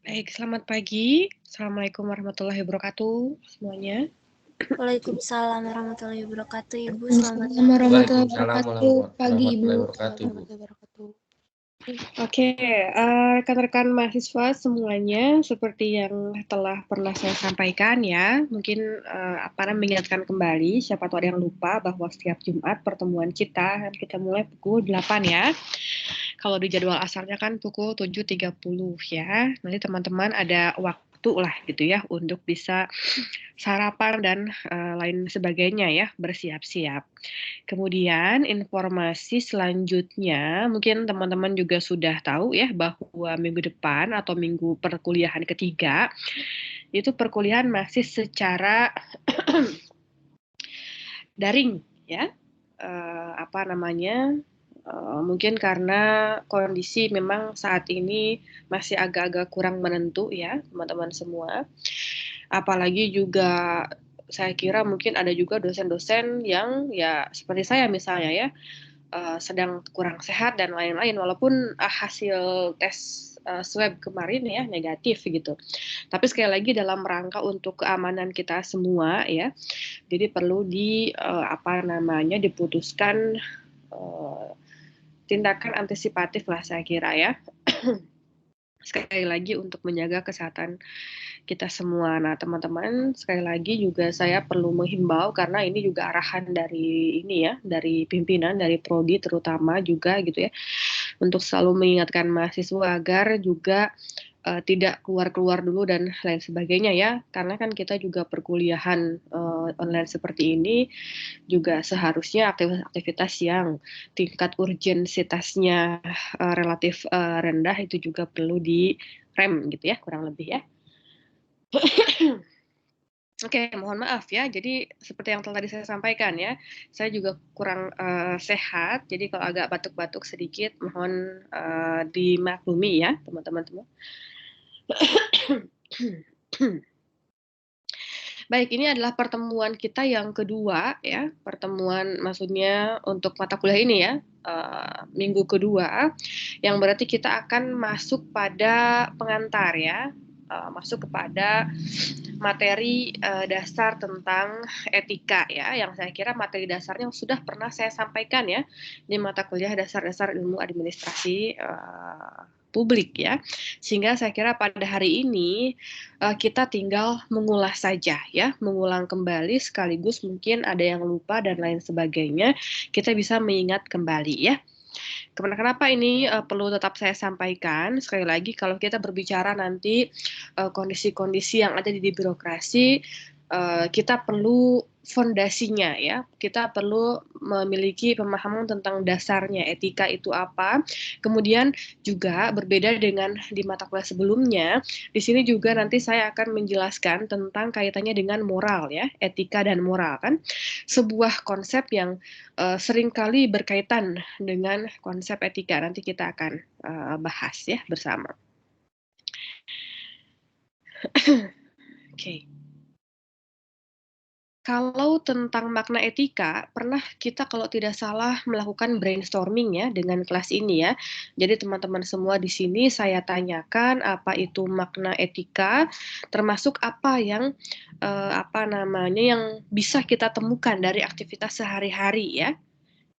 Baik, selamat pagi. Assalamualaikum warahmatullahi wabarakatuh semuanya. Waalaikumsalam warahmatullahi wabarakatuh, Ibu. Selamat Waalaikumsalam warahmatullahi Waalaikumsalam wabarakatuh. Pagi, Ibu. warahmatullahi wabarakatuh. Oke, rekan-rekan mahasiswa semuanya, seperti yang telah pernah saya sampaikan ya, mungkin mengingatkan kembali, siapa tahu ada yang lupa bahwa setiap Jumat pertemuan kita mulai pukul 8 ya. Kalau di jadwal asalnya kan pukul 7.30 ya. Nanti teman-teman ada waktu lah gitu ya untuk bisa sarapan dan lain sebagainya ya, bersiap-siap. Kemudian informasi selanjutnya, mungkin teman-teman juga sudah tahu ya bahwa minggu depan atau minggu perkuliahan ketiga, itu perkuliahan masih secara daring ya. Mungkin karena kondisi memang saat ini masih agak-agak kurang menentu ya teman-teman semua. Apalagi juga saya kira mungkin ada juga dosen-dosen yang ya seperti saya misalnya ya, sedang kurang sehat dan lain-lain walaupun hasil tes swab kemarin ya negatif gitu. Tapi sekali lagi dalam rangka untuk keamanan kita semua ya, jadi perlu diputuskan tindakan antisipatif lah saya kira ya. Sekali lagi untuk menjaga kesehatan kita semua. Nah, teman-teman, sekali lagi juga saya perlu menghimbau karena ini juga arahan dari dari pimpinan, dari prodi terutama juga gitu ya, untuk selalu mengingatkan mahasiswa agar juga tidak keluar-keluar dulu dan lain sebagainya ya, karena kan kita juga perkuliahan online seperti ini juga seharusnya aktivitas yang tingkat urgensitasnya relatif rendah itu juga perlu direm gitu ya, kurang lebih ya. Oke, mohon maaf ya. Jadi seperti yang tadi saya sampaikan ya, saya juga kurang sehat. Jadi kalau agak batuk-batuk sedikit, mohon dimaklumi ya, teman-teman semua. Baik, ini adalah pertemuan kita yang kedua ya, pertemuan maksudnya untuk mata kuliah ini ya, minggu kedua, yang berarti kita akan masuk pada pengantar ya, masuk kepada materi dasar tentang etika ya, yang saya kira materi dasarnya sudah pernah saya sampaikan ya di mata kuliah dasar-dasar ilmu administrasi publik ya, sehingga saya kira pada hari ini kita tinggal mengulas saja ya, mengulang kembali sekaligus mungkin ada yang lupa dan lain sebagainya, kita bisa mengingat kembali ya. Kenapa ini perlu tetap saya sampaikan, sekali lagi kalau kita berbicara nanti kondisi-kondisi yang ada di birokrasi, kita perlu fondasinya ya, kita perlu memiliki pemahaman tentang dasarnya, etika itu apa, kemudian juga berbeda dengan di mata kuliah sebelumnya, di sini juga nanti saya akan menjelaskan tentang kaitannya dengan moral ya, etika dan moral kan, sebuah konsep yang seringkali berkaitan dengan konsep etika, nanti kita akan bahas ya bersama. Oke. Kalau tentang makna etika, pernah kita kalau tidak salah melakukan brainstorming ya dengan kelas ini ya. Jadi teman-teman semua di sini saya tanyakan apa itu makna etika, termasuk apa yang yang bisa kita temukan dari aktivitas sehari-hari ya.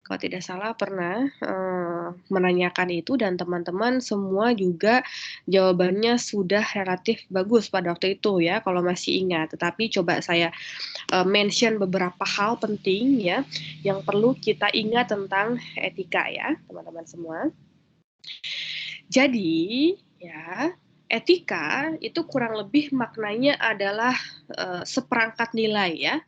Kalau tidak salah pernah menanyakan itu dan teman-teman semua juga jawabannya sudah relatif bagus pada waktu itu ya kalau masih ingat. Tetapi coba saya mention beberapa hal penting ya yang perlu kita ingat tentang etika ya teman-teman semua. Jadi ya etika itu kurang lebih maknanya adalah seperangkat nilai ya.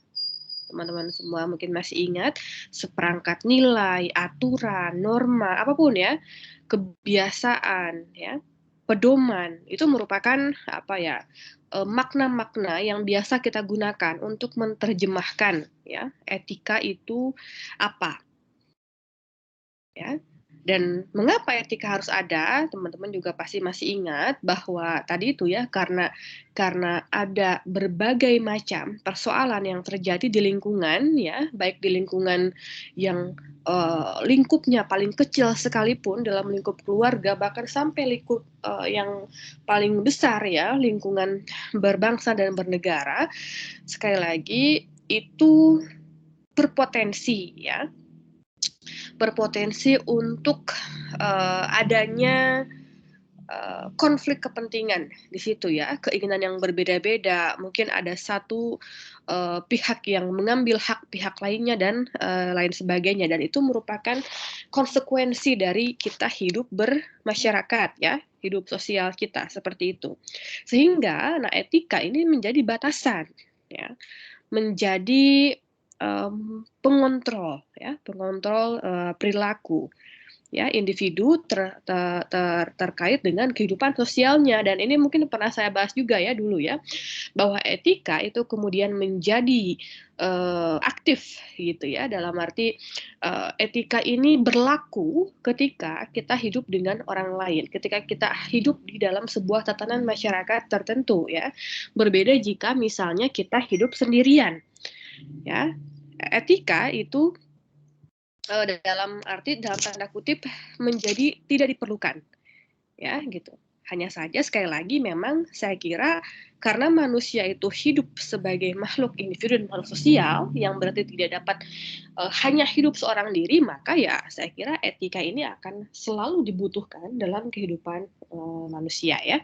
Teman-teman semua mungkin masih ingat seperangkat nilai, aturan, norma, apapun ya, kebiasaan ya, pedoman itu merupakan makna-makna yang biasa kita gunakan untuk menerjemahkan ya etika itu apa ya. Dan mengapa etika harus ada? Teman-teman juga pasti masih ingat bahwa tadi itu ya karena ada berbagai macam persoalan yang terjadi di lingkungan ya, baik di lingkungan yang lingkupnya paling kecil sekalipun dalam lingkup keluarga bahkan sampai lingkup yang paling besar ya, lingkungan berbangsa dan bernegara. Sekali lagi itu berpotensi untuk adanya konflik kepentingan di situ ya, keinginan yang berbeda-beda, mungkin ada satu pihak yang mengambil hak pihak lainnya dan lain sebagainya, dan itu merupakan konsekuensi dari kita hidup bermasyarakat ya, hidup sosial kita seperti itu. Sehingga etika ini menjadi batasan ya, menjadi pengontrol perilaku ya individu terkait dengan kehidupan sosialnya. Dan ini mungkin pernah saya bahas juga ya dulu ya, bahwa etika itu kemudian menjadi aktif gitu ya, dalam arti etika ini berlaku ketika kita hidup dengan orang lain, ketika kita hidup di dalam sebuah tatanan masyarakat tertentu ya, berbeda jika misalnya kita hidup sendirian ya. Etika itu dalam tanda kutip menjadi tidak diperlukan ya gitu. Hanya saja sekali lagi memang saya kira karena manusia itu hidup sebagai makhluk individu dan makhluk sosial yang berarti tidak dapat hanya hidup seorang diri, maka ya saya kira etika ini akan selalu dibutuhkan dalam kehidupan manusia ya.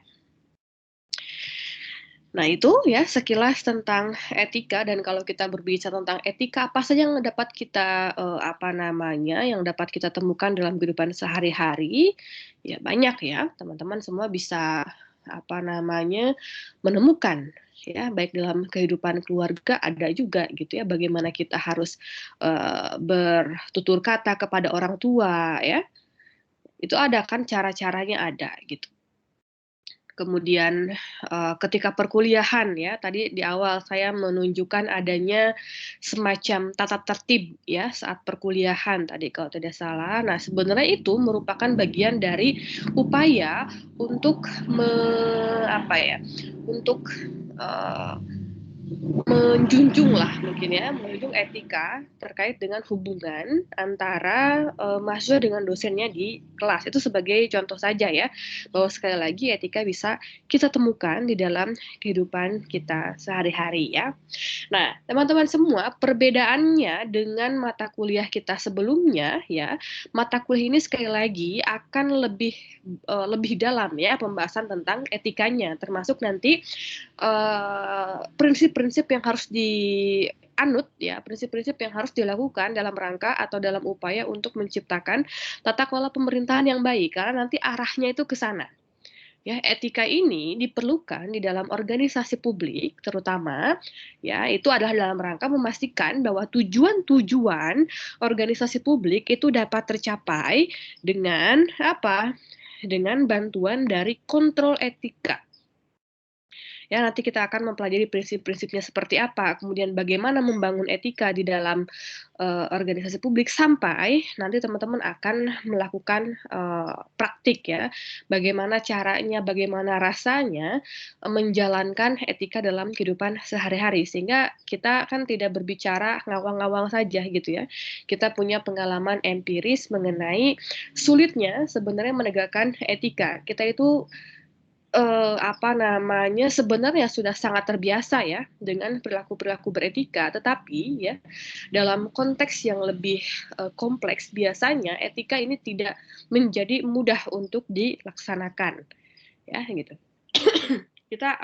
Nah itu ya sekilas tentang etika. Dan kalau kita berbicara tentang etika, apa saja yang dapat kita yang dapat kita temukan dalam kehidupan sehari-hari? Ya banyak ya, teman-teman semua bisa menemukan ya, baik dalam kehidupan keluarga ada juga gitu ya, bagaimana kita harus bertutur kata kepada orang tua ya. Itu ada kan cara-caranya ada gitu. Kemudian ketika perkuliahan ya, tadi di awal saya menunjukkan adanya semacam tata tertib ya saat perkuliahan tadi kalau tidak salah. Nah, sebenarnya itu merupakan bagian dari upaya untuk menjunjung etika terkait dengan hubungan antara mahasiswa dengan dosennya di kelas. Itu sebagai contoh saja ya, bahwa sekali lagi etika bisa kita temukan di dalam kehidupan kita sehari-hari ya. Nah, teman-teman semua, perbedaannya dengan mata kuliah kita sebelumnya ya, mata kuliah ini sekali lagi akan lebih dalam ya pembahasan tentang etikanya, termasuk nanti prinsip-prinsip yang harus dianut ya, prinsip-prinsip yang harus dilakukan dalam rangka atau dalam upaya untuk menciptakan tata kelola pemerintahan yang baik, karena nanti arahnya itu ke sana. Ya, etika ini diperlukan di dalam organisasi publik terutama ya, itu adalah dalam rangka memastikan bahwa tujuan-tujuan organisasi publik itu dapat tercapai dengan dengan bantuan dari kontrol etika. Ya, nanti kita akan mempelajari prinsip-prinsipnya seperti apa, kemudian bagaimana membangun etika di dalam organisasi publik, sampai nanti teman-teman akan melakukan praktik ya, bagaimana caranya, bagaimana rasanya menjalankan etika dalam kehidupan sehari-hari, sehingga kita kan tidak berbicara ngawang-ngawang saja gitu ya. Kita punya pengalaman empiris mengenai sulitnya sebenarnya menegakkan etika. Kita itu sebenarnya sudah sangat terbiasa ya dengan perilaku-perilaku beretika, tetapi ya dalam konteks yang lebih kompleks, biasanya etika ini tidak menjadi mudah untuk dilaksanakan, ya gitu. Kita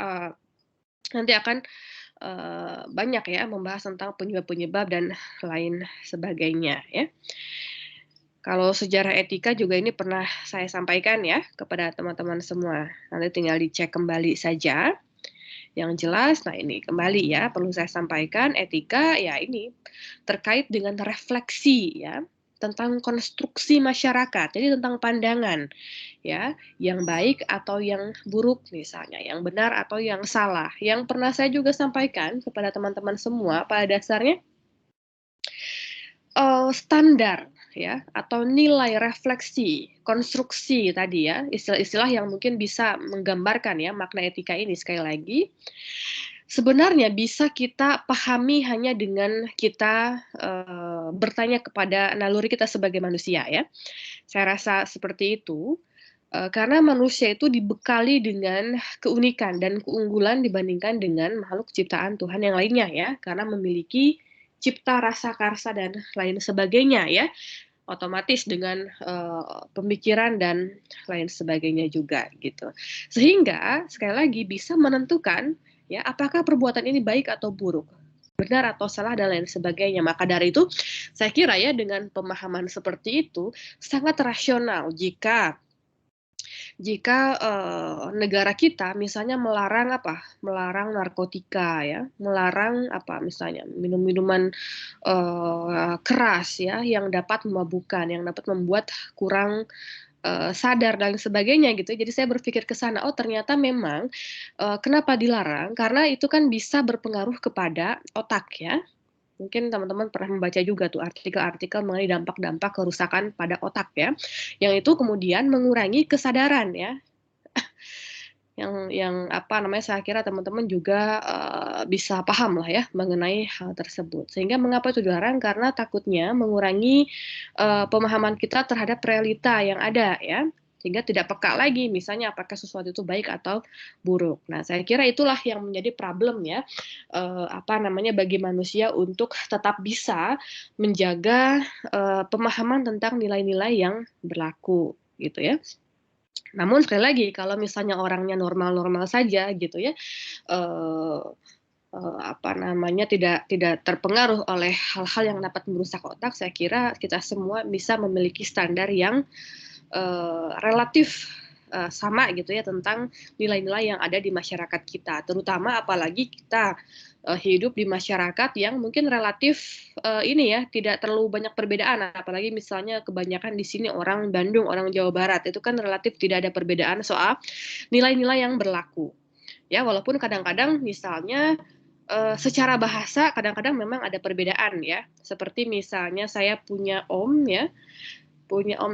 nanti akan banyak ya membahas tentang penyebab-penyebab dan lain sebagainya ya. Kalau sejarah etika juga ini pernah saya sampaikan ya kepada teman-teman semua. Nanti tinggal dicek kembali saja. Yang jelas, nah ini kembali ya, perlu saya sampaikan, etika ya ini terkait dengan refleksi ya, tentang konstruksi masyarakat. Jadi tentang pandangan ya, yang baik atau yang buruk misalnya, yang benar atau yang salah. Yang pernah saya juga sampaikan kepada teman-teman semua, pada dasarnya standar ya, atau nilai refleksi, konstruksi tadi ya, istilah-istilah yang mungkin bisa menggambarkan ya makna etika ini sekali lagi, sebenarnya bisa kita pahami hanya dengan kita bertanya kepada naluri kita sebagai manusia ya. Saya rasa seperti itu, karena manusia itu dibekali dengan keunikan dan keunggulan dibandingkan dengan makhluk ciptaan Tuhan yang lainnya ya, karena memiliki cipta rasa karsa dan lain sebagainya ya, otomatis dengan pemikiran dan lain sebagainya juga gitu. Sehingga sekali lagi bisa menentukan ya apakah perbuatan ini baik atau buruk, benar atau salah dan lain sebagainya. Maka dari itu saya kira ya dengan pemahaman seperti itu sangat rasional jika negara kita misalnya melarang narkotika ya, melarang misalnya minum-minuman keras ya, yang dapat memabukkan, yang dapat membuat kurang sadar dan sebagainya gitu. Jadi saya berpikir ke sana, oh ternyata memang kenapa dilarang? Karena itu kan bisa berpengaruh kepada otak ya. Mungkin teman-teman pernah membaca juga tuh artikel-artikel mengenai dampak-dampak kerusakan pada otak ya, yang itu kemudian mengurangi kesadaran ya, saya kira teman-teman juga bisa paham lah ya mengenai hal tersebut. Sehingga mengapa itu dilarang? Karena takutnya mengurangi pemahaman kita terhadap realita yang ada ya, sehingga tidak peka lagi misalnya apakah sesuatu itu baik atau buruk. Nah, saya kira itulah yang menjadi problem ya, bagi manusia untuk tetap bisa menjaga pemahaman tentang nilai-nilai yang berlaku gitu ya. Namun sekali lagi kalau misalnya orangnya normal-normal saja gitu ya, tidak terpengaruh oleh hal-hal yang dapat merusak otak, saya kira kita semua bisa memiliki standar yang relatif sama gitu ya tentang nilai-nilai yang ada di masyarakat kita, terutama apalagi kita hidup di masyarakat yang mungkin relatif tidak terlalu banyak perbedaan, apalagi misalnya kebanyakan di sini orang Bandung, orang Jawa Barat, itu kan relatif tidak ada perbedaan soal nilai-nilai yang berlaku. Ya, walaupun kadang-kadang misalnya secara bahasa kadang-kadang memang ada perbedaan ya. Seperti misalnya saya punya om ya,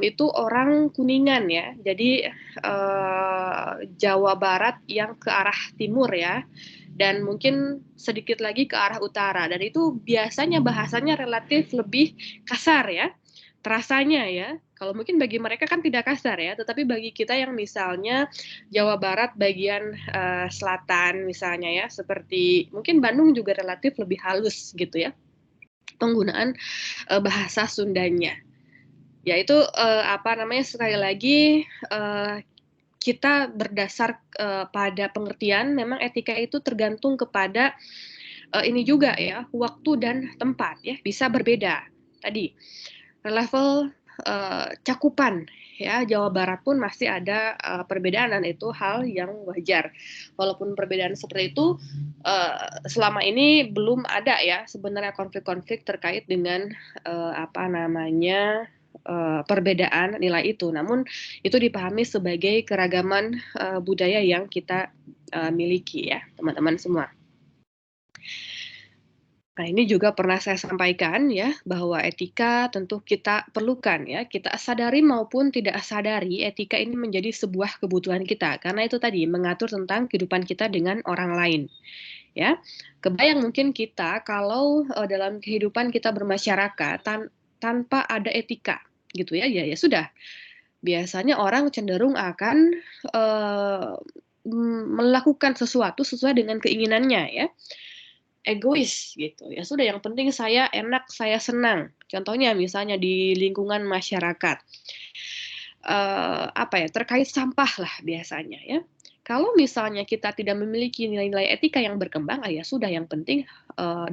itu orang Kuningan ya, jadi Jawa Barat yang ke arah timur ya, dan mungkin sedikit lagi ke arah utara, dan itu biasanya bahasanya relatif lebih kasar ya, terasanya ya. Kalau mungkin bagi mereka kan tidak kasar ya, tetapi bagi kita yang misalnya Jawa Barat bagian selatan misalnya ya, seperti mungkin Bandung juga relatif lebih halus gitu ya, penggunaan bahasa Sundanya. Yaitu sekali lagi kita berdasar pada pengertian, memang etika itu tergantung kepada ini juga ya, waktu dan tempat ya, bisa berbeda. Tadi level cakupan ya, Jawa Barat pun masih ada perbedaan, dan itu hal yang wajar. Walaupun perbedaan seperti itu selama ini belum ada ya sebenarnya konflik-konflik terkait dengan perbedaan nilai itu. Namun itu dipahami sebagai keragaman budaya yang kita miliki ya, teman-teman semua. Nah, ini juga pernah saya sampaikan ya, bahwa etika tentu kita perlukan ya, kita sadari maupun tidak sadari, etika ini menjadi sebuah kebutuhan kita. Karena itu tadi, mengatur tentang kehidupan kita dengan orang lain. Ya, kebayang mungkin kita kalau dalam kehidupan kita bermasyarakat tanpa ada etika, gitu ya, ya sudah. Biasanya orang cenderung akan melakukan sesuatu sesuai dengan keinginannya ya. Egois gitu. Ya sudah, yang penting saya enak, saya senang. Contohnya misalnya di lingkungan masyarakat. Terkait sampah lah biasanya ya. Kalau misalnya kita tidak memiliki nilai-nilai etika yang berkembang, ya sudah, yang penting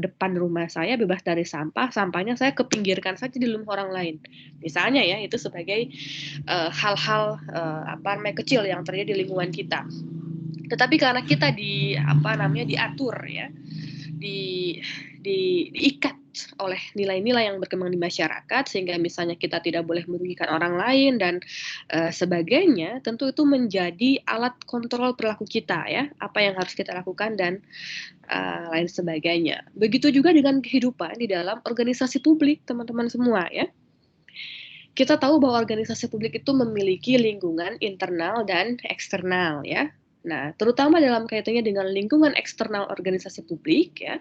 depan rumah saya bebas dari sampah, sampahnya saya kepinggirkan saja di rumah orang lain. Misalnya ya, itu sebagai hal-hal kecil yang terjadi di lingkungan kita. Tetapi karena kita diatur ya, diikat oleh nilai-nilai yang berkembang di masyarakat, sehingga misalnya kita tidak boleh merugikan orang lain dan sebagainya, tentu itu menjadi alat kontrol perilaku kita ya, apa yang harus kita lakukan dan lain sebagainya. Begitu juga dengan kehidupan di dalam organisasi publik, teman-teman semua ya. Kita tahu bahwa organisasi publik itu memiliki lingkungan internal dan eksternal ya. Nah, terutama dalam kaitannya dengan lingkungan eksternal organisasi publik ya.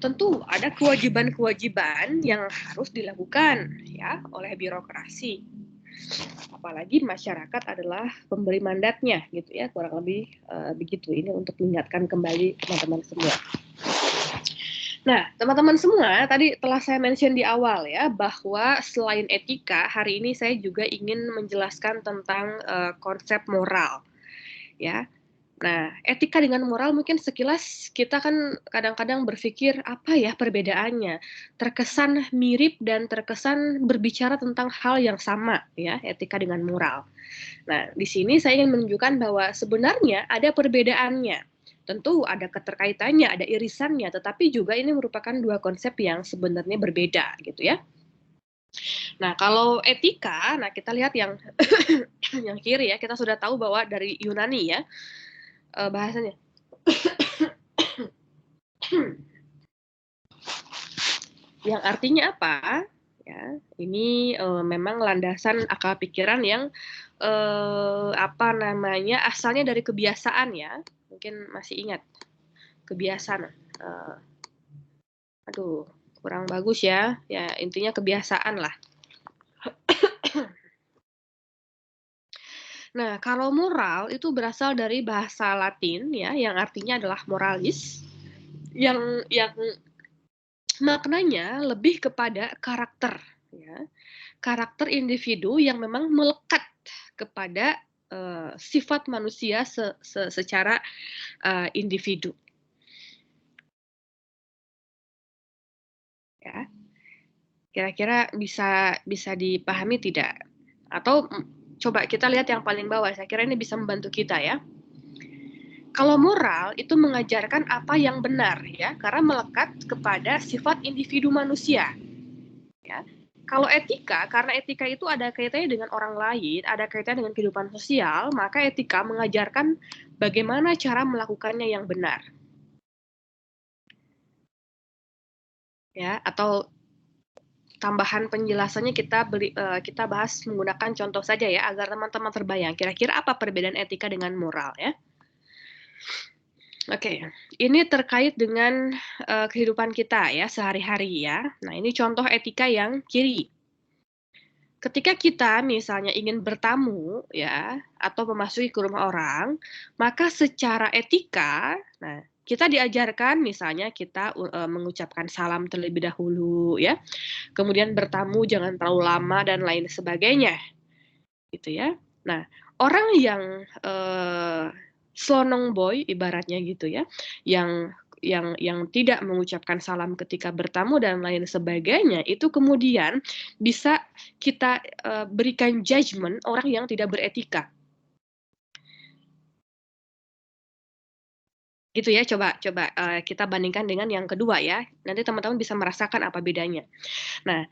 Tentu ada kewajiban-kewajiban yang harus dilakukan ya oleh birokrasi. Apalagi masyarakat adalah pemberi mandatnya gitu ya, kurang lebih begitu. Ini untuk mengingatkan kembali teman-teman semua. Nah, teman-teman semua, tadi telah saya mention di awal ya, bahwa selain etika, hari ini saya juga ingin menjelaskan tentang konsep moral. Ya. Nah, etika dengan moral mungkin sekilas kita kan kadang-kadang berpikir, apa ya perbedaannya? Terkesan mirip dan terkesan berbicara tentang hal yang sama ya, etika dengan moral. Nah, di sini saya ingin menunjukkan bahwa sebenarnya ada perbedaannya. Tentu ada keterkaitannya, ada irisannya, tetapi juga ini merupakan dua konsep yang sebenarnya berbeda gitu ya. Nah, kalau etika, nah kita lihat yang yang kiri ya, kita sudah tahu bahwa dari Yunani ya bahasanya. Yang artinya apa? Ya, ini memang landasan akal pikiran yang asalnya dari kebiasaan ya. Mungkin masih ingat kebiasaan. Kurang bagus ya. Ya, intinya kebiasaan lah. Nah, kalau moral itu berasal dari bahasa Latin ya, yang artinya adalah moralis, yang maknanya lebih kepada karakter ya. Karakter individu yang memang melekat kepada sifat manusia secara individu. Ya. Kira-kira bisa dipahami tidak? Atau coba kita lihat yang paling bawah, saya kira ini bisa membantu kita ya. Kalau moral itu mengajarkan apa yang benar ya, karena melekat kepada sifat individu manusia. Ya. Kalau etika, karena etika itu ada kaitannya dengan orang lain, ada kaitannya dengan kehidupan sosial, maka etika mengajarkan bagaimana cara melakukannya yang benar. Ya, atau tambahan penjelasannya kita bahas menggunakan contoh saja ya, agar teman-teman terbayang kira-kira apa perbedaan etika dengan moral ya. Oke, ini terkait dengan kehidupan kita ya sehari-hari ya. Nah, ini contoh etika yang kiri. Ketika kita misalnya ingin bertamu ya atau memasuki ke rumah orang, maka secara etika, nah kita diajarkan misalnya kita mengucapkan salam terlebih dahulu ya. Kemudian bertamu jangan terlalu lama dan lain sebagainya. Gitu ya. Nah, orang yang slonong boy ibaratnya gitu ya, yang tidak mengucapkan salam ketika bertamu dan lain sebagainya, itu kemudian bisa kita berikan judgement orang yang tidak beretika. Gitu ya, coba kita bandingkan dengan yang kedua ya. Nanti teman-teman bisa merasakan apa bedanya. Nah,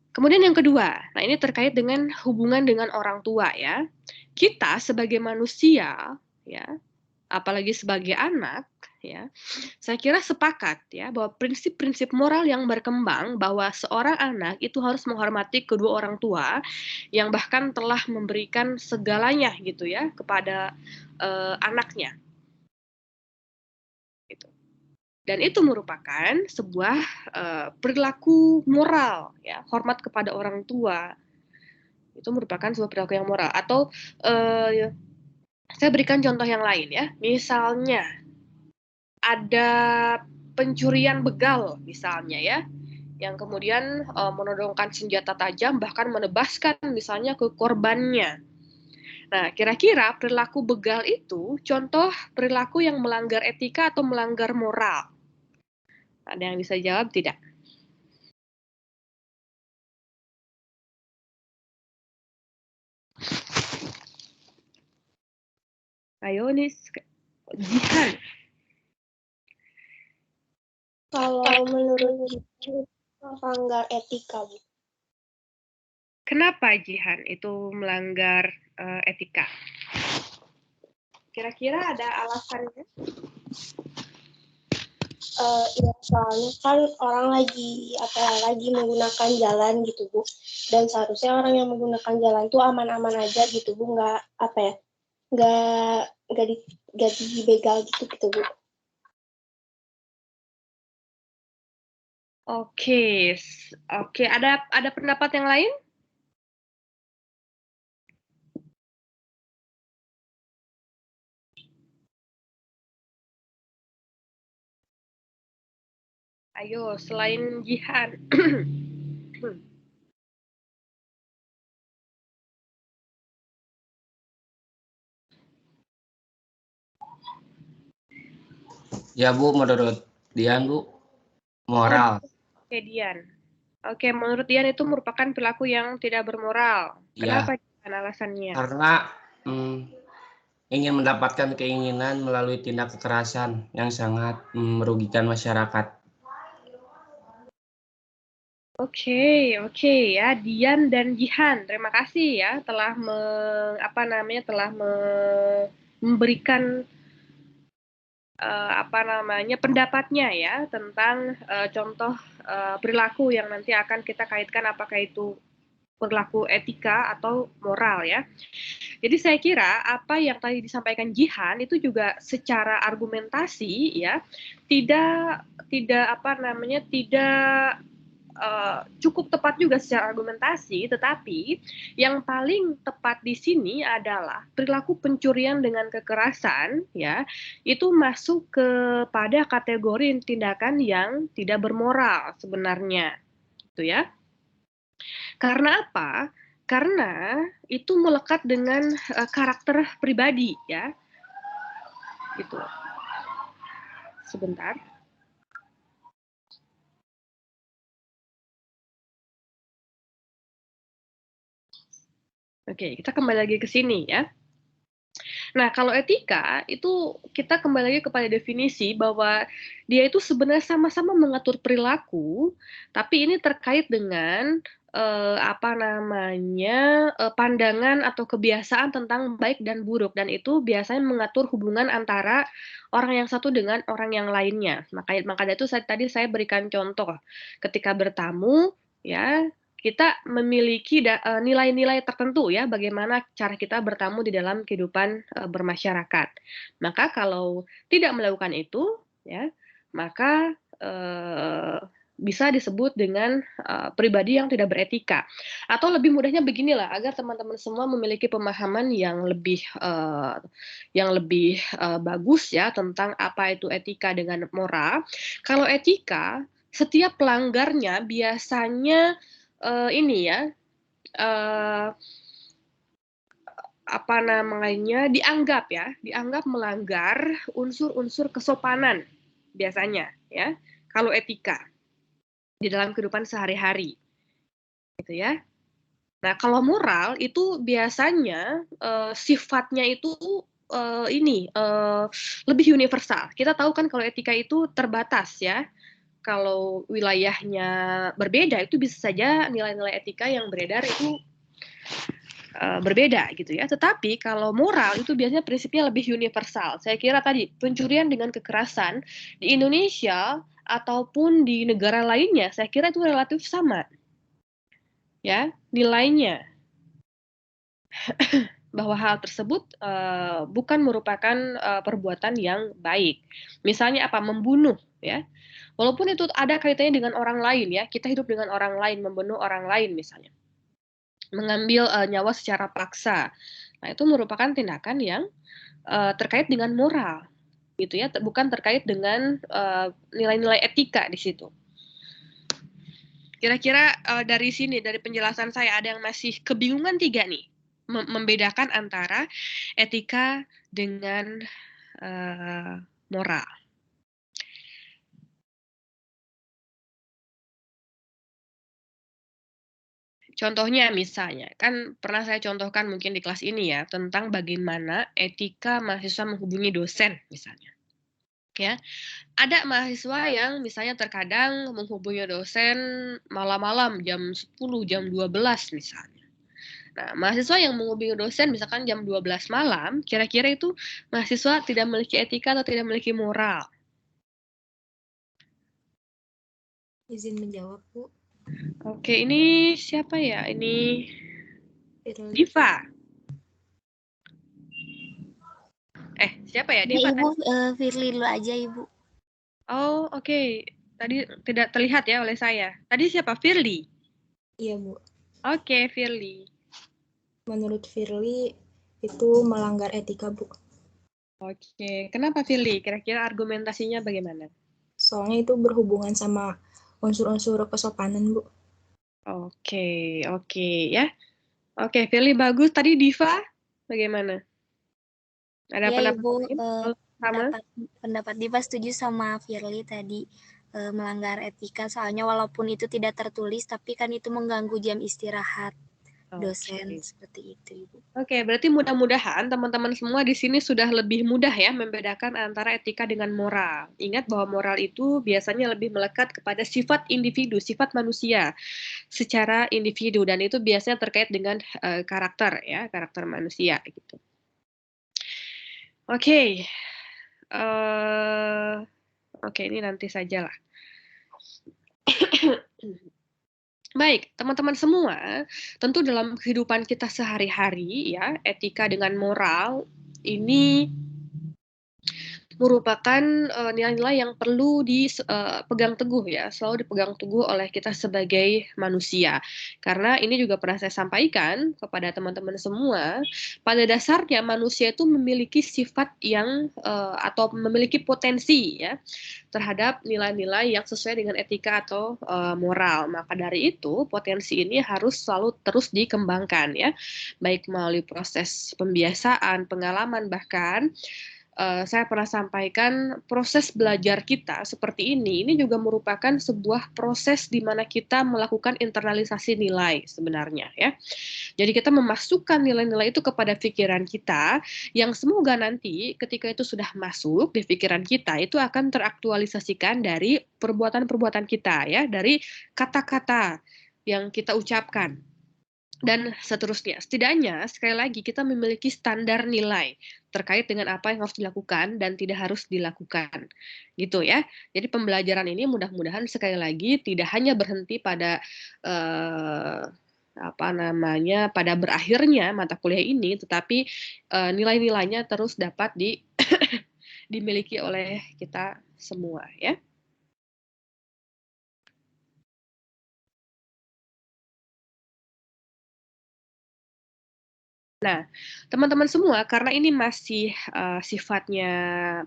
Kemudian yang kedua, nah ini terkait dengan hubungan dengan orang tua ya. Kita sebagai manusia ya, apalagi sebagai anak ya, saya kira sepakat ya bahwa prinsip-prinsip moral yang berkembang bahwa seorang anak itu harus menghormati kedua orang tua yang bahkan telah memberikan segalanya gitu ya kepada anaknya. Gitu. Dan itu merupakan sebuah perilaku moral ya, hormat kepada orang tua. Itu merupakan sebuah perilaku yang moral. Atau saya berikan contoh yang lain ya. Misalnya ada pencurian begal misalnya ya, yang kemudian menodongkan senjata tajam bahkan menebaskan misalnya ke korbannya. Nah, kira-kira perilaku begal itu contoh perilaku yang melanggar etika atau melanggar moral? Ada yang bisa jawab tidak? Ayo nih, Jihan. Kalau menurut itu melanggar etika, Bu. Kenapa Jihan itu melanggar etika? Kira-kira ada alasannya? Ya, soalnya kan orang lagi menggunakan jalan gitu, Bu. Dan seharusnya orang yang menggunakan jalan itu aman-aman aja gitu, Bu. Nggak dibegal gitu, Bu. Oke, oke. Ada pendapat yang lain? Ayo, selain Jihan. Ya Bu, menurut Dian Bu, moral. Oke, Dian. Oke, menurut Dian itu merupakan perilaku yang tidak bermoral. Kenapa Dian alasannya? Karena ingin mendapatkan keinginan melalui tindak kekerasan yang sangat merugikan masyarakat. Oke ya, Dian dan Jihan, terima kasih ya telah memberikan pendapatnya ya tentang contoh perilaku yang nanti akan kita kaitkan apakah itu perilaku etika atau moral ya. Jadi saya kira apa yang tadi disampaikan Jihan itu juga secara argumentasi ya tidak cukup tepat juga secara argumentasi, tetapi yang paling tepat di sini adalah perilaku pencurian dengan kekerasan ya itu masuk kepada kategori tindakan yang tidak bermoral sebenarnya, gitu ya. Karena apa? Karena itu melekat dengan karakter pribadi ya, gitu. Sebentar. Oke, kita kembali lagi ke sini ya. Nah, kalau etika itu kita kembali lagi kepada definisi bahwa dia itu sebenarnya sama-sama mengatur perilaku, tapi ini terkait dengan pandangan atau kebiasaan tentang baik dan buruk, dan itu biasanya mengatur hubungan antara orang yang satu dengan orang yang lainnya. Maka dari itu tadi saya berikan contoh ketika bertamu ya, kita memiliki nilai-nilai tertentu ya bagaimana cara kita bertamu di dalam kehidupan bermasyarakat. Maka kalau tidak melakukan itu ya, maka bisa disebut dengan pribadi yang tidak beretika. Atau lebih mudahnya beginilah, agar teman-teman semua memiliki pemahaman yang lebih bagus ya tentang apa itu etika dengan moral. Kalau etika, setiap pelanggarnya biasanya dianggap melanggar unsur-unsur kesopanan biasanya ya kalau etika di dalam kehidupan sehari-hari gitu ya. Nah, kalau moral itu biasanya sifatnya itu lebih universal. Kita tahu kan kalau etika itu terbatas ya, kalau wilayahnya berbeda itu bisa saja nilai-nilai etika yang beredar itu berbeda gitu ya. Tetapi kalau moral itu biasanya prinsipnya lebih universal. Saya kira tadi pencurian dengan kekerasan di Indonesia ataupun di negara lainnya, saya kira itu relatif sama. Ya, nilainya bahwa hal tersebut bukan merupakan perbuatan yang baik. Misalnya apa? Membunuh ya. Walaupun itu ada kaitannya dengan orang lain ya, kita hidup dengan orang lain, membunuh orang lain misalnya. Mengambil nyawa secara paksa. Nah, itu merupakan tindakan yang terkait dengan moral, gitu ya, bukan terkait dengan nilai-nilai etika di situ. Kira-kira dari sini, dari penjelasan saya, ada yang masih kebingungan tiga nih, membedakan antara etika dengan moral. Contohnya misalnya, kan pernah saya contohkan mungkin di kelas ini ya, tentang bagaimana etika mahasiswa menghubungi dosen misalnya. Ya, ada mahasiswa yang misalnya terkadang menghubungi dosen malam-malam jam 10, jam 12 misalnya. Nah, mahasiswa yang menghubungi dosen misalkan jam 12 malam, kira-kira itu mahasiswa tidak memiliki etika atau tidak memiliki moral? Izin menjawab, Bu. Oke, ini siapa ya? Ini Firly. Diva. Siapa ya? Diva. Ya, Ibu, Firly dulu aja, Ibu. Oh, oke. Tadi tidak terlihat ya oleh saya. Tadi siapa? Firly? Iya, Bu. Oke, Firly. Menurut Firly, itu melanggar etika, Bu. Oke, kenapa Firly? Kira-kira argumentasinya bagaimana? Soalnya itu berhubungan sama unsur-unsur kesopanan, Bu. Oke ya. Oke, Firly bagus. Tadi Diva bagaimana? Ada Ya, pendapat Ibu, lain? Sama? pendapat Diva setuju sama Firly tadi, melanggar etika, soalnya walaupun itu tidak tertulis, tapi kan itu mengganggu jam istirahat dosen, seperti itu, Ibu. Oke, berarti mudah-mudahan teman-teman semua di sini sudah lebih mudah ya membedakan antara etika dengan moral. Ingat bahwa moral itu biasanya lebih melekat kepada sifat individu, sifat manusia secara individu, dan itu biasanya terkait dengan karakter ya, karakter manusia gitu. Oke. Oke, ini nanti sajalah. Baik, teman-teman semua, tentu dalam kehidupan kita sehari-hari ya, etika dengan moral ini merupakan nilai-nilai yang perlu dipegang teguh ya, selalu dipegang teguh oleh kita sebagai manusia. Karena ini juga pernah saya sampaikan kepada teman-teman semua, pada dasarnya manusia itu memiliki sifat yang atau memiliki potensi ya terhadap nilai-nilai yang sesuai dengan etika atau moral. Maka dari itu, potensi ini harus selalu terus dikembangkan ya, baik melalui proses pembiasaan, pengalaman, bahkan saya pernah sampaikan proses belajar kita seperti ini juga merupakan sebuah proses di mana kita melakukan internalisasi nilai sebenarnya ya. Jadi kita memasukkan nilai-nilai itu kepada pikiran kita yang semoga nanti ketika itu sudah masuk di pikiran kita itu akan teraktualisasikan dari perbuatan-perbuatan kita ya, dari kata-kata yang kita ucapkan. Dan seterusnya. Setidaknya, sekali lagi, kita memiliki standar nilai terkait dengan apa yang harus dilakukan dan tidak harus dilakukan. Gitu ya. Jadi pembelajaran ini mudah-mudahan sekali lagi tidak hanya berhenti pada pada berakhirnya mata kuliah ini, tetapi nilai-nilainya terus dapat dimiliki oleh kita semua ya. Nah, teman-teman semua, karena ini masih sifatnya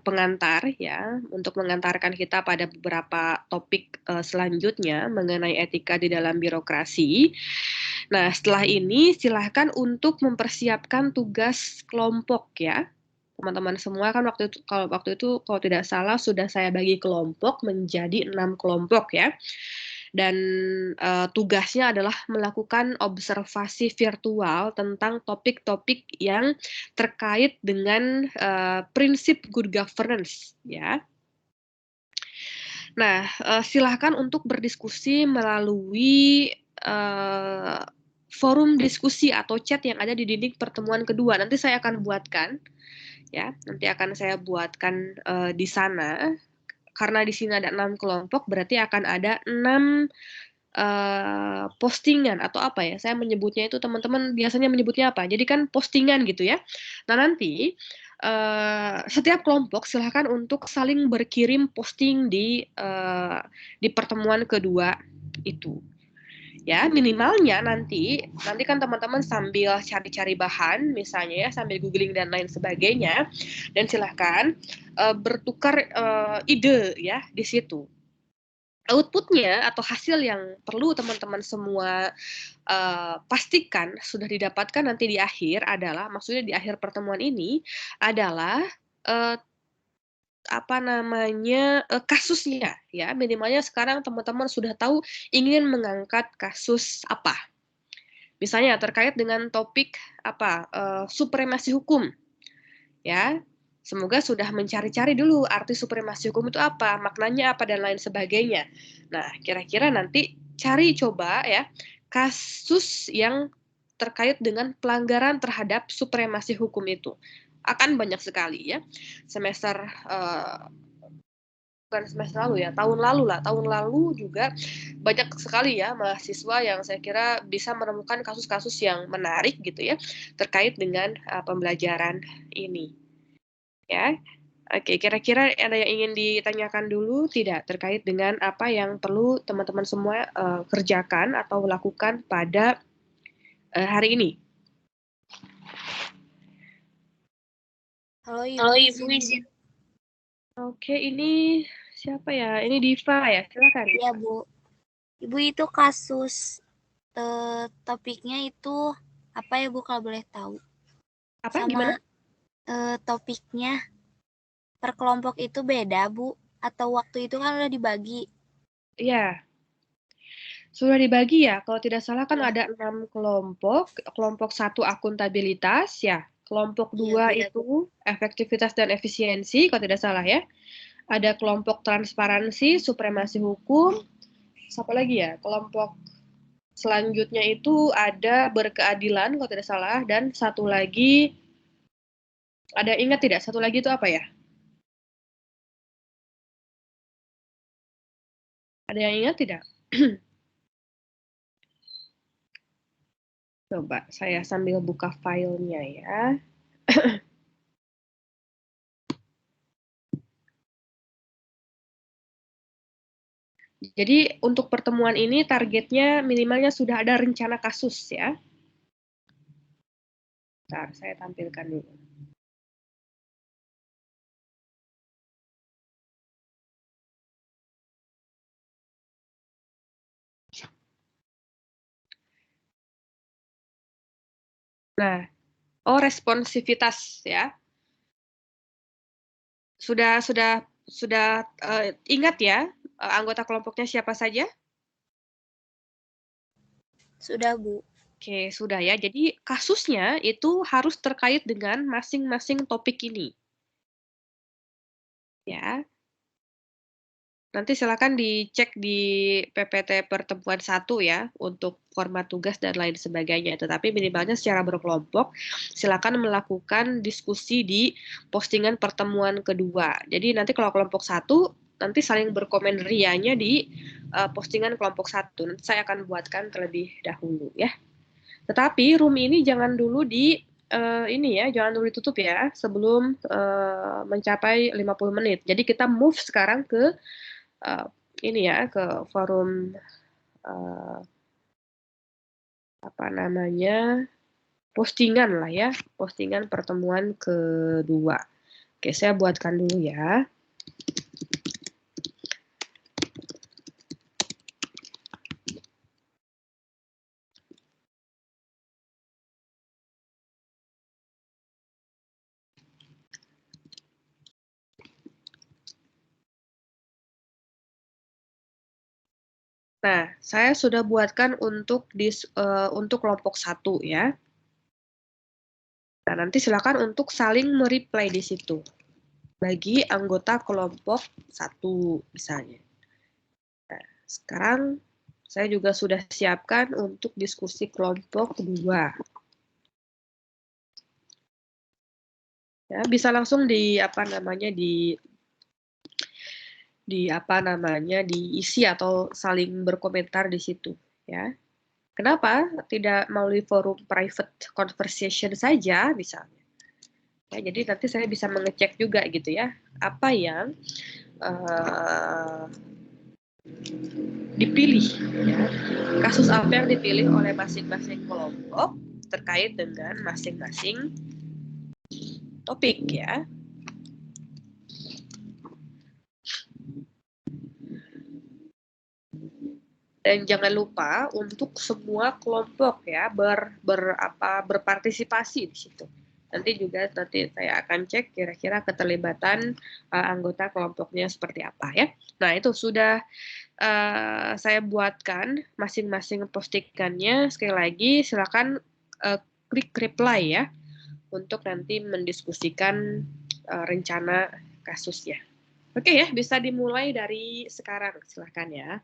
pengantar ya, untuk mengantarkan kita pada beberapa topik selanjutnya mengenai etika di dalam birokrasi. Nah, setelah ini silahkan untuk mempersiapkan tugas kelompok ya. Teman-teman semua kan waktu itu kalau tidak salah sudah saya bagi kelompok menjadi 6 kelompok ya. Dan tugasnya adalah melakukan observasi virtual tentang topik-topik yang terkait dengan prinsip good governance ya. Nah, silakan untuk berdiskusi melalui forum diskusi atau chat yang ada di dinding pertemuan kedua. Nanti saya akan buatkan, ya. Nanti akan saya buatkan di sana. Karena di sini ada 6 kelompok, berarti akan ada 6 postingan atau apa ya? Saya menyebutnya itu teman-teman biasanya menyebutnya apa? Jadi kan postingan gitu ya. Nah nanti setiap kelompok silahkan untuk saling berkirim posting di pertemuan kedua itu. Ya minimalnya nanti kan teman-teman sambil cari-cari bahan misalnya ya sambil googling dan lain sebagainya dan silahkan bertukar ide ya di situ. Outputnya atau hasil yang perlu teman-teman semua pastikan sudah didapatkan nanti di akhir adalah, maksudnya di akhir pertemuan ini adalah kasusnya ya, minimalnya sekarang teman-teman sudah tahu ingin mengangkat kasus apa. Misalnya terkait dengan topik supremasi hukum. Ya, semoga sudah mencari-cari dulu arti supremasi hukum itu apa, maknanya apa dan lain sebagainya. Nah, kira-kira nanti cari coba ya kasus yang terkait dengan pelanggaran terhadap supremasi hukum itu. Akan banyak sekali ya. Bukan semester lalu ya, tahun lalu juga banyak sekali ya mahasiswa yang saya kira bisa menemukan kasus-kasus yang menarik gitu ya terkait dengan pembelajaran ini. Ya, oke. Kira-kira ada yang ingin ditanyakan dulu tidak terkait dengan apa yang perlu teman-teman semua kerjakan atau lakukan pada hari ini? Halo Halo Ibu, Ibu, izin. Oke, ini siapa ya? Ini Diva ya, silakan. Iya Bu. Ibu itu kasus topiknya itu apa ya Bu kalau boleh tahu? Apa? Sama Gimana? topiknya per kelompok itu beda Bu? Atau waktu itu kan udah dibagi? Iya. Sudah dibagi ya, kalau tidak salah kan ada 6 kelompok. Kelompok 1 akuntabilitas ya, kelompok 2 itu efektivitas dan efisiensi kalau tidak salah ya. Ada kelompok transparansi, supremasi hukum. Siapa lagi ya? Kelompok selanjutnya itu ada berkeadilan kalau tidak salah dan satu lagi ada, ingat tidak? Satu lagi itu apa ya? Ada yang ingat tidak? Coba saya sambil buka filenya ya. Jadi untuk pertemuan ini targetnya minimalnya sudah ada rencana kasus ya. Bentar, saya tampilkan dulu. Nah, responsivitas ya. Sudah ingat ya anggota kelompoknya siapa saja? Sudah Bu. Oke, sudah ya. Jadi kasusnya itu harus terkait dengan masing-masing topik ini. Ya. Nanti silakan dicek di PPT pertemuan 1 ya untuk format tugas dan lain sebagainya. Tetapi minimalnya secara berkelompok silakan melakukan diskusi di postingan pertemuan kedua. Jadi nanti kalau kelompok 1 nanti saling berkomen rianya di postingan kelompok 1. Nanti saya akan buatkan terlebih dahulu ya. Tetapi room ini jangan dulu jangan dulu ditutup ya sebelum mencapai 50 menit. Jadi kita move sekarang ke ke forum postingan lah ya, postingan pertemuan kedua. Oke, saya buatkan dulu ya. Nah, saya sudah buatkan untuk kelompok 1 ya. Nah, nanti silakan untuk saling mereply di situ bagi anggota kelompok 1 misalnya. Sekarang saya juga sudah siapkan untuk diskusi kelompok 2. Ya, bisa langsung diisi atau saling berkomentar di situ, ya. Kenapa tidak melalui forum private conversation saja misalnya? Ya, jadi nanti saya bisa mengecek juga gitu ya, apa yang dipilih, ya. Kasus apa yang dipilih oleh masing-masing kelompok terkait dengan masing-masing topik, ya. Dan jangan lupa untuk semua kelompok ya berpartisipasi di situ. Nanti saya akan cek kira-kira keterlibatan anggota kelompoknya seperti apa ya. Nah, itu sudah saya buatkan masing-masing postingannya. Sekali lagi silakan klik reply ya untuk nanti mendiskusikan rencana kasusnya. Oke ya, bisa dimulai dari sekarang, silakan ya.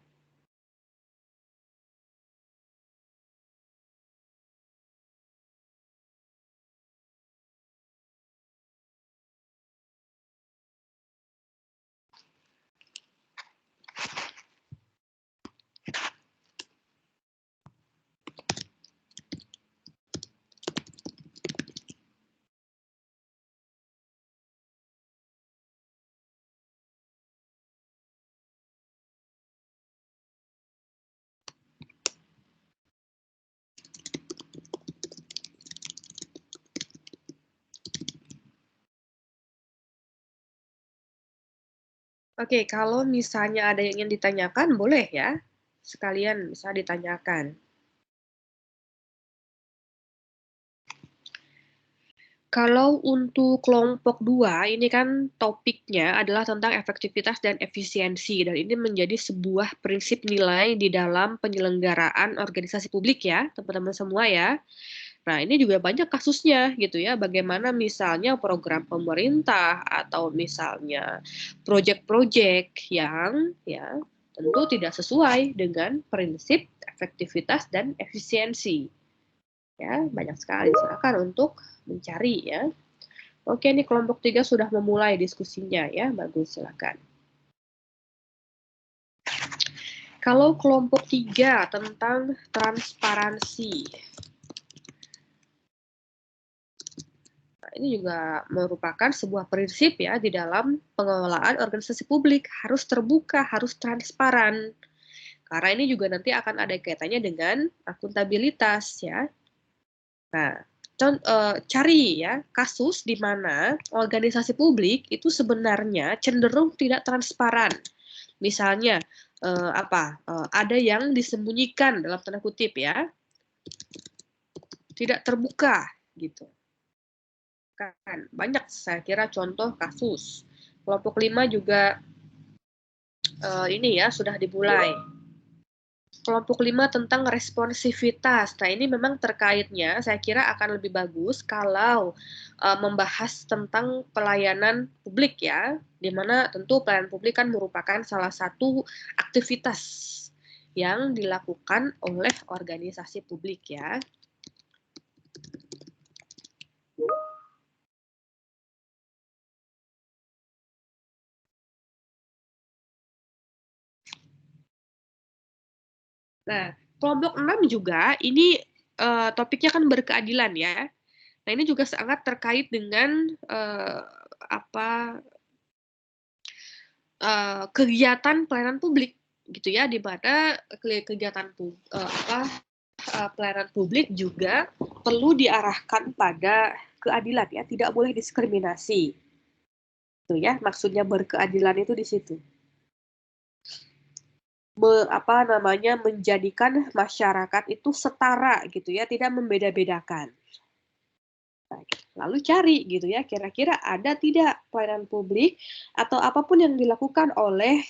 Oke, kalau misalnya ada yang ingin ditanyakan, boleh ya. Sekalian bisa ditanyakan. Kalau untuk kelompok 2, ini kan topiknya adalah tentang efektivitas dan efisiensi, dan ini menjadi sebuah prinsip nilai di dalam penyelenggaraan organisasi publik ya, teman-teman semua ya. Nah, ini juga banyak kasusnya gitu ya, bagaimana misalnya program pemerintah atau misalnya proyek-proyek yang ya tentu tidak sesuai dengan prinsip efektivitas dan efisiensi. Ya, banyak sekali. Silakan untuk mencari ya. Oke, ini kelompok 3 sudah memulai diskusinya ya, bagus, silakan. Kalau kelompok 3 tentang transparansi. Ini juga merupakan sebuah prinsip ya di dalam pengelolaan organisasi publik, harus terbuka, harus transparan. Karena ini juga nanti akan ada kaitannya dengan akuntabilitas ya. Nah, cari ya kasus di mana organisasi publik itu sebenarnya cenderung tidak transparan. Misalnya ada yang disembunyikan dalam tanda kutip ya, tidak terbuka gitu. Kan banyak saya kira contoh kasus. Kelompok 5 juga ini ya sudah dimulai. Kelompok 5 tentang responsivitas. Nah, ini memang terkaitnya saya kira akan lebih bagus kalau membahas tentang pelayanan publik ya, di mana tentu pelayanan publik kan merupakan salah satu aktivitas yang dilakukan oleh organisasi publik ya. Nah, kelompok 6 juga ini topiknya kan berkeadilan ya. Nah, ini juga sangat terkait dengan kegiatan pelayanan publik gitu ya, di mana kegiatan pelayanan publik juga perlu diarahkan pada keadilan ya, tidak boleh diskriminasi. Itu ya, maksudnya berkeadilan itu di situ. Menjadikan masyarakat itu setara gitu ya, tidak membeda-bedakan. Lalu cari gitu ya, kira-kira ada tidak pelayanan publik atau apapun yang dilakukan oleh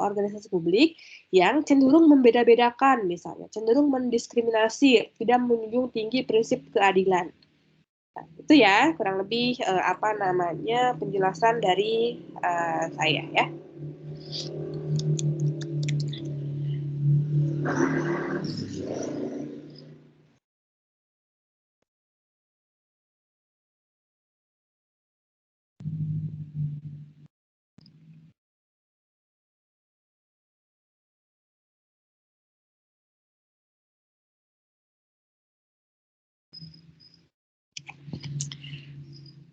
organisasi publik yang cenderung membeda-bedakan misalnya, cenderung mendiskriminasi, tidak menjunjung tinggi prinsip keadilan. Nah, itu ya kurang lebih penjelasan dari saya ya.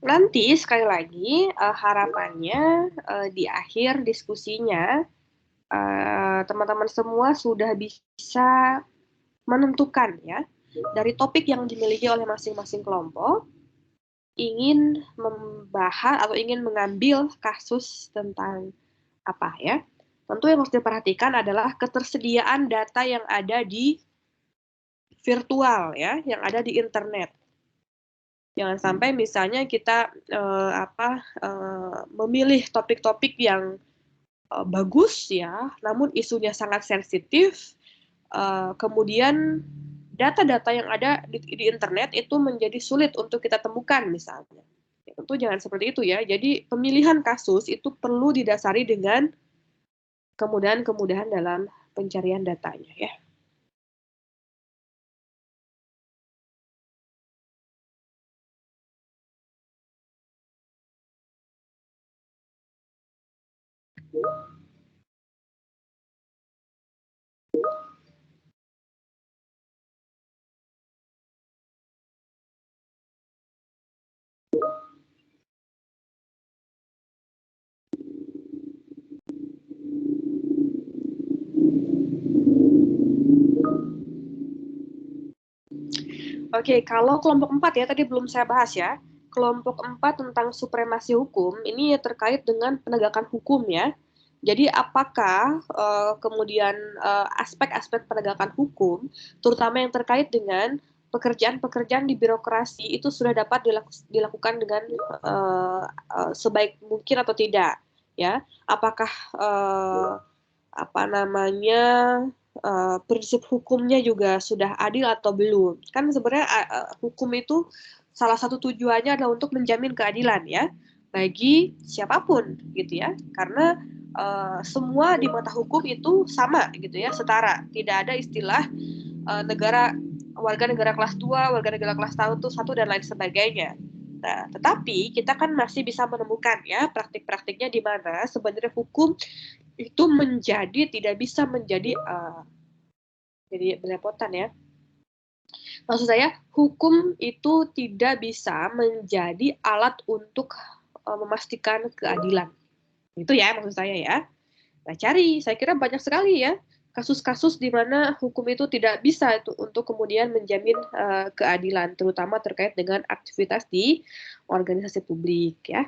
nanti sekali lagi harapannya di akhir diskusinya teman-teman semua sudah bisa menentukan ya dari topik yang dimiliki oleh masing-masing kelompok ingin membahas atau ingin mengambil kasus tentang apa ya. Tentu yang harus diperhatikan adalah ketersediaan data yang ada di virtual ya, yang ada di internet. Jangan sampai misalnya kita memilih topik-topik yang bagus ya, namun isunya sangat sensitif. Kemudian data-data yang ada di internet itu menjadi sulit untuk kita temukan misalnya. Ya, tentu jangan seperti itu ya. Jadi pemilihan kasus itu perlu didasari dengan kemudahan-kemudahan dalam pencarian datanya ya. Oke, kalau kelompok 4 ya, tadi belum saya bahas ya. Kelompok 4 tentang supremasi hukum, ini terkait dengan penegakan hukum ya. Jadi apakah kemudian aspek-aspek penegakan hukum, terutama yang terkait dengan pekerjaan-pekerjaan di birokrasi itu sudah dapat dilakukan dengan sebaik mungkin atau tidak, ya? Apakah prinsip hukumnya juga sudah adil atau belum? Kan sebenarnya hukum itu salah satu tujuannya adalah untuk menjamin keadilan ya bagi siapapun gitu ya. Karena semua di mata hukum itu sama gitu ya, setara. Tidak ada istilah warga negara kelas 2, warga negara kelas 1 dan lain sebagainya. Nah, tetapi kita kan masih bisa menemukan ya praktik-praktiknya di mana sebenarnya hukum itu tidak bisa menjadi jadi belepotan ya. Maksud saya, hukum itu tidak bisa menjadi alat untuk memastikan keadilan. Itu ya maksud saya ya. Nah, saya kira banyak sekali ya kasus-kasus di mana hukum itu tidak bisa untuk kemudian menjamin keadilan, terutama terkait dengan aktivitas di organisasi publik ya.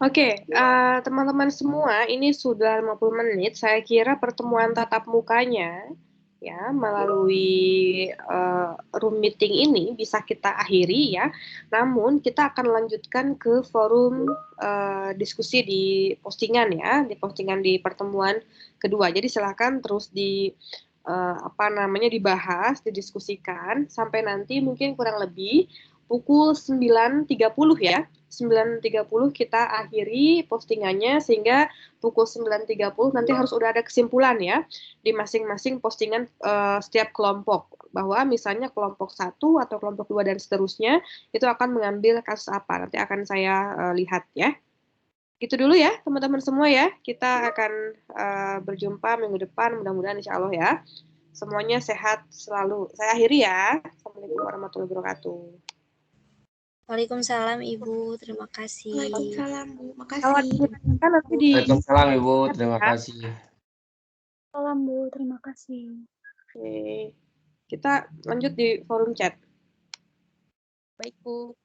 Oke, teman-teman semua, ini sudah 50 menit. Saya kira pertemuan tatap mukanya ya melalui room meeting ini bisa kita akhiri ya. Namun kita akan lanjutkan ke forum diskusi di postingan ya, di postingan di pertemuan kedua. Jadi silakan terus dibahas, didiskusikan sampai nanti mungkin kurang lebih pukul 9.30 ya. 9.30 kita akhiri postingannya sehingga pukul 9.30 nanti harus udah ada kesimpulan ya di masing-masing postingan setiap kelompok bahwa misalnya kelompok 1 atau kelompok 2 dan seterusnya itu akan mengambil kasus apa. Nanti akan saya lihat ya. Gitu dulu ya teman-teman semua ya. Kita akan berjumpa minggu depan mudah-mudahan insya Allah ya. Semuanya sehat selalu. Saya akhiri ya. Assalamualaikum warahmatullahi wabarakatuh. Waalaikumsalam Ibu, terima kasih. Waalaikumsalam Bu, Kalau makasih. kan nanti di Waalaikumsalam Ibu, terima kasih. Salam Bu, terima kasih. Oke. Kita lanjut di forum chat. Baik Bu.